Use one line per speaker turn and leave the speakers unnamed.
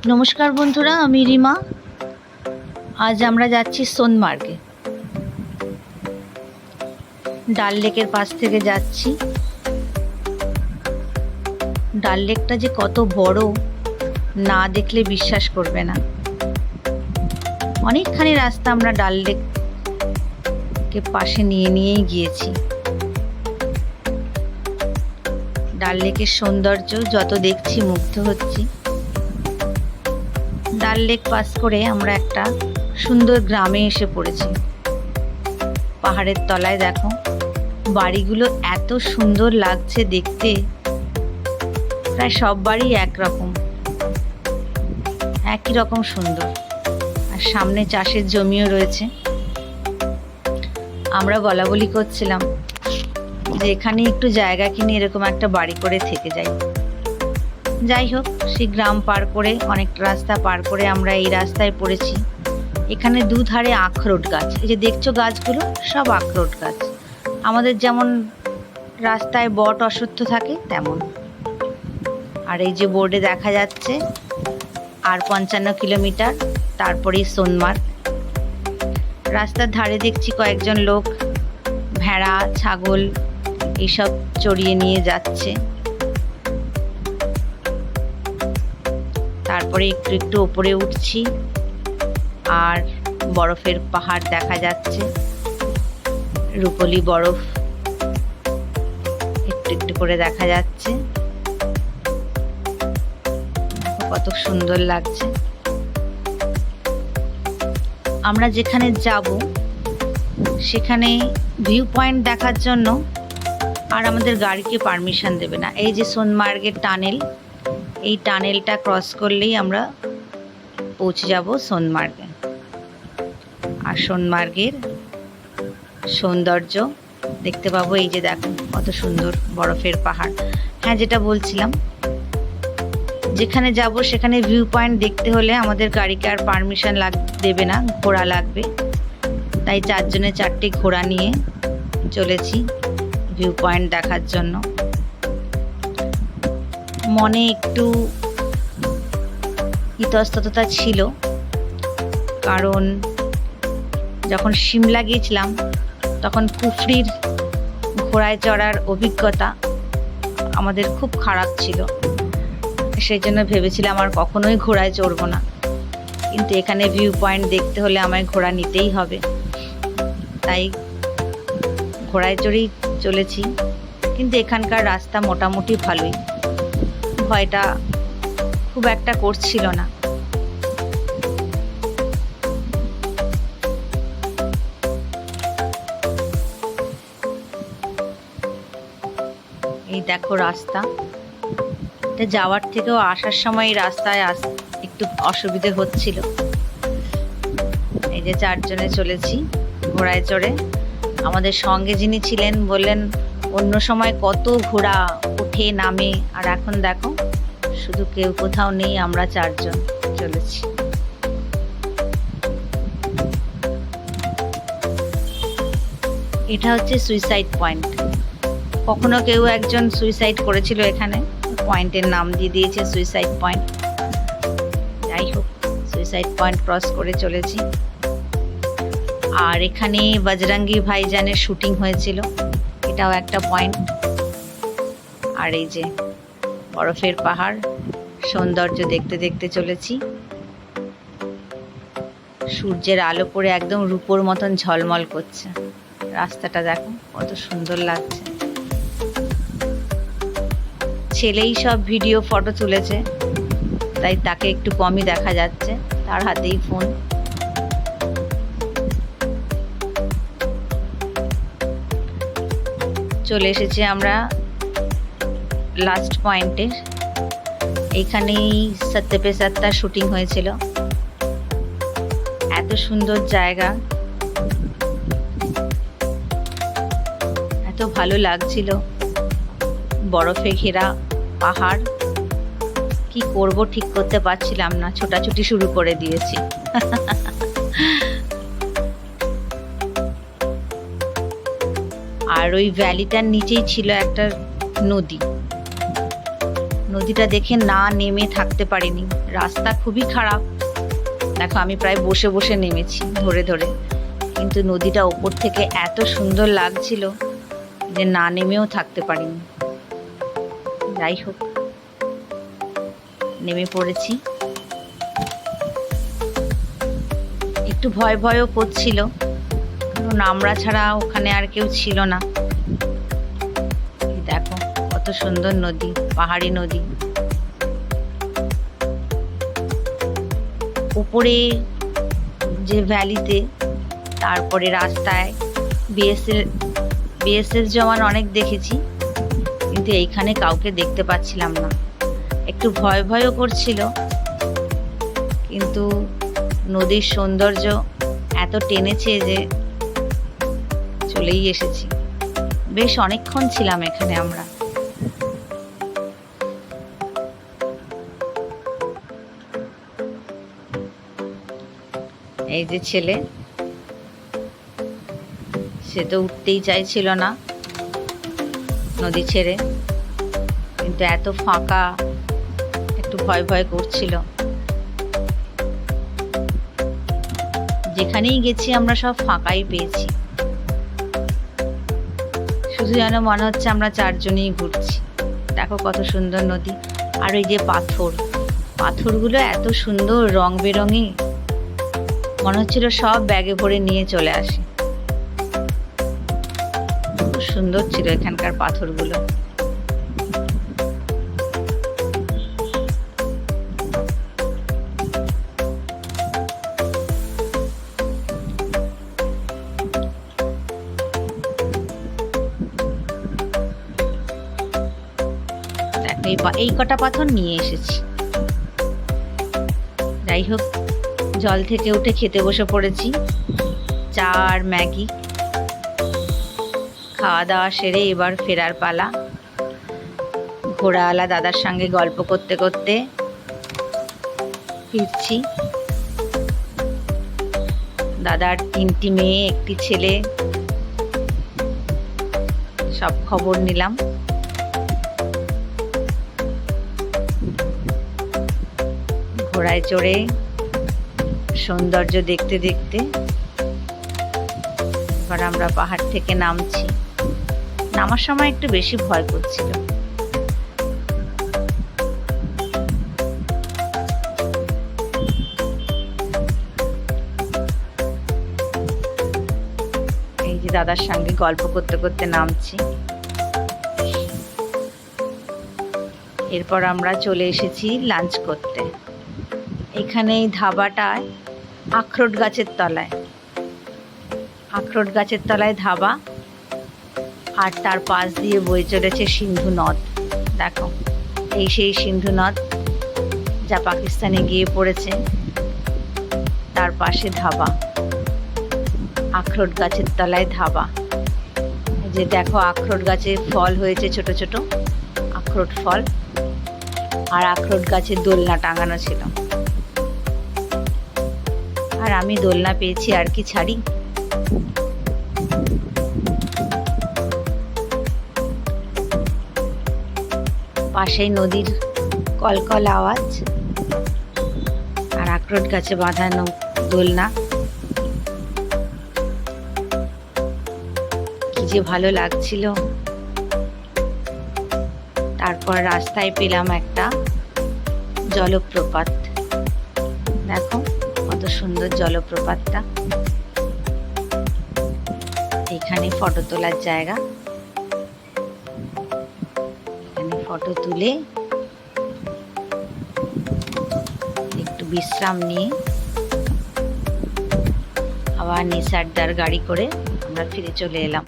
নমস্কার বন্ধুরা, আমি রিমা। আজ আমরা যাচ্ছি সোনমার্গে। ডাল লেকের পাশ থেকে যাচ্ছি। ডাল লেকটা যে কত বড়, না দেখলে বিশ্বাস করবে না। অনেকখানি রাস্তা আমরা ডাল লেককে পাশে নিয়েই গিয়েছি। ডাল লেকের সৌন্দর্য যত দেখছি মুগ্ধ হচ্ছি। ডাল লেক পাস করে আমরা একটা সুন্দর গ্রামে এসে পড়েছি। পাহাড়ের তলায় দেখো, বাড়িগুলো এত সুন্দর লাগছে দেখতে। প্রায় সব বাড়ি একই রকম সুন্দর। আর সামনে চাষের জমিও রয়েছে। আমরা বলাবলি করছিলাম যে এখানে একটু জায়গা কিনে এরকম একটা বাড়ি করে থেকে যাই। যাই হোক, সেই গ্রাম পার করে, অনেকটা রাস্তা পার করে আমরা এই রাস্তায় পড়েছি। এখানে দুধারে আখরোট গাছ। এই যে দেখছো গাছগুলো, সব আখরোট গাছ। আমাদের যেমন রাস্তায় বট অশ্বত্থ থাকে তেমন। আর এই যে বোর্ডে দেখা যাচ্ছে আর 55 কিলোমিটার, তারপরেই সোনমার্গ। রাস্তার ধারে দেখছি কয়েকজন লোক ভেড়া, ছাগল এইসব চড়িয়ে নিয়ে যাচ্ছে। তারপরে একটু একটু ওপরে উঠছি, আর বরফের পাহাড় দেখা যাচ্ছে। রূপলি বরফ একটু একটু করে দেখা যাচ্ছে। কত সুন্দর লাগছে। আমরা যেখানে যাব সেখানে ভিউ পয়েন্ট দেখার জন্য আর আমাদের গাড়িকে পারমিশন দেবে না। এই যে সোনমার্গের টানেল, এই টানেলটা ক্রস করলেই আমরা পৌঁছে যাব সোনমার্গে। আর সোনমার্গের সৌন্দর্য দেখতে পাবো। এই যে দেখো কত সুন্দর বরফের পাহাড়। হ্যাঁ, যেটা বলছিলাম, যেখানে যাব সেখানে ভিউ পয়েন্ট দেখতে হলে আমাদের গাড়িকে আর পারমিশন দেবে না, ঘোড়া লাগবে। তাই 4 জনে 4টি ঘোড়া নিয়ে চলেছি ভিউ পয়েন্ট দেখার জন্য। মনে একটু ইতস্তততা ছিল, কারণ যখন সিমলা গিয়েছিলাম তখন কুফরির ঘোড়ায় চড়ার অভিজ্ঞতা আমাদের খুব খারাপ ছিল। সেই জন্য ভেবেছিলাম আর কখনোই ঘোড়ায় চড়বো না। কিন্তু এখানে ভিউ পয়েন্ট দেখতে হলে আমায় ঘোড়া নিতেই হবে, তাই ঘোড়ায় চড়েই চলেছি। কিন্তু এখানকার রাস্তা মোটামুটি ভালোই, ভয়টা খুব একটা করছিল না। এই দেখো রাস্তা। যাওয়ার থেকেও আসার সময় রাস্তায় একটু অসুবিধে হচ্ছিল। এই যে 4 জনে চলেছি ঘোড়ায় চড়ে। আমাদের সঙ্গে যিনি ছিলেন বললেন অন্য সময় কত ঘোড়া ওঠে নামে, আর এখন দেখো শুধু কেউ কোথাও নেই, আমরা 4 জন চলেছি। এটা হচ্ছে সুইসাইড পয়েন্ট। কখনো কেউ একজন সুইসাইড করেছিল এখানে, পয়েন্টের নাম দিয়ে দিয়েছে সুইসাইড পয়েন্ট। যাই হোক, সুইসাইড পয়েন্ট ক্রস করে চলেছি। আর এখানে বজরঙ্গি ভাইজানের শুটিং হয়েছিল, এটাও একটা পয়েন্ট। আর এই যে বরফের পাহাড়, সৌন্দর্য দেখতে দেখতে চলেছি। সূর্যের আলো পড়ে একদম রূপোর মতন ঝলমল করছে। রাস্তাটা দেখো কত সুন্দর লাগছে। ছেলেই সব ভিডিও ফটো তুলেছে, তাই তাকে একটু কমই দেখা যাচ্ছে, তার হাতেই ফোন। চলে এসেছি আমরা লাস্ট পয়েন্টে। এইখানেই সত্য পে সত্যার শুটিং হয়েছিল। এত সুন্দর জায়গা, এত ভালো লাগছিল। বরফে ঘেরা পাহাড়, কি করব ঠিক করতে পারছিলাম না, ছোটাছুটি শুরু করে দিয়েছি। আর ওই ভ্যালিটার নিচেই ছিল একটা নদী। নদীটা দেখে না নেমে থাকতে পারিনি। রাস্তা খুবই খারাপ, দেখো আমি প্রায় বসে বসে নেমেছি ধরে ধরে, কিন্তু নদীটা ওপর থেকে এত সুন্দর লাগছিল যে না নেমেও থাকতে পারিনি। যাই হোক, নেমে পড়েছি। একটু ভয় ভয়ও করছিল, কারণ আমরা ছাড়া ওখানে আর কেউ ছিল না। দেখো কত সুন্দর নদী, পাহাড়ি নদী। উপরে যে ভ্যালিতে, তারপরে রাস্তায় বিএসএফ জওয়ান অনেক দেখেছি, কিন্তু এইখানে কাউকে দেখতে পাচ্ছিলাম না। একটু ভয় ভয়ও করছিল, কিন্তু নদীর সৌন্দর্য এত টেনেছে যে চলেই এসেছি। বেশ অনেকক্ষণ ছিলাম এখানে আমরা। এই যে ছেলে, সে তো উঠতেই চাইছিল না নদী ছেড়ে, কিন্তু এত ফাঁকা, একটু ভয় ভয় করছিল। যেখানেই গেছি আমরা সব ফাঁকাই পেয়েছি, শুধু যেন মনে হচ্ছে আমরা চারজনেই ঘুরছি। দেখো কত সুন্দর নদী। আর ওই যে পাথরগুলো এত সুন্দর রং বেরঙে, মনে হচ্ছিল সব ব্যাগে ভরে নিয়ে চলে আসে। খুব সুন্দর ছিল এখানকার পাথরগুলো। এই কটা পাথর নিয়ে এসেছি। যাই হোক, জল থেকে উঠে খেতে বসে পড়েছি চা আর ম্যাগি। খাওয়া দাওয়া সেরে এবার ফেরার পালা। ঘোড়াওয়ালা দাদার সঙ্গে গল্প করতে করতে ফিরছি। দাদার 3টি মেয়ে, 1টি ছেলে, সব খবর নিলাম। ঘোড়ায় চড়ে সৌন্দর্য দেখতে দেখতে এবার আমরা পাহাড় থেকে নামছি। নামার সময় একটু বেশি ভয় করছিল। এই যে দাদার সঙ্গে গল্প করতে করতে নামছি। এরপর আমরা চলে এসেছি লাঞ্চ করতে। এখানে এই ধাবাটায় আখরোট গাছের তলায় ধাবা, আর তার পাশ দিয়ে বয়ে চলেছে সিন্ধু নদ। দেখো, এই সেই সিন্ধু নদ যা পাকিস্তানে গিয়ে পড়েছে। তার পাশে ধাবা, আখরোট গাছের তলায় ধাবা। এই যে দেখো, আখরোট গাছে ফল হয়েছে, ছোট ছোট আখরোট ফল, আর আখরোট গাছে দোলনা টাঙানো ছিল। আর আমি দোলনা পেয়েছি, আর কি ছাড়ি। পাশেই নদীর কলকল আওয়াজ, আর আখরোট গাছে বাঁধানো দোলনা। কি যে ভালো লাগছিল। তারপর রাস্তায় পেলাম একটা জলপ্রপাত। দেখো কত সুন্দর জলপ্রপাতটা। এখানে ফটো তোলার জায়গা। এখানে ফটো তুলে একটু বিশ্রাম নিয়ে আবার নিসারদার গাড়ি করে আমরা ফিরে চলে এলাম।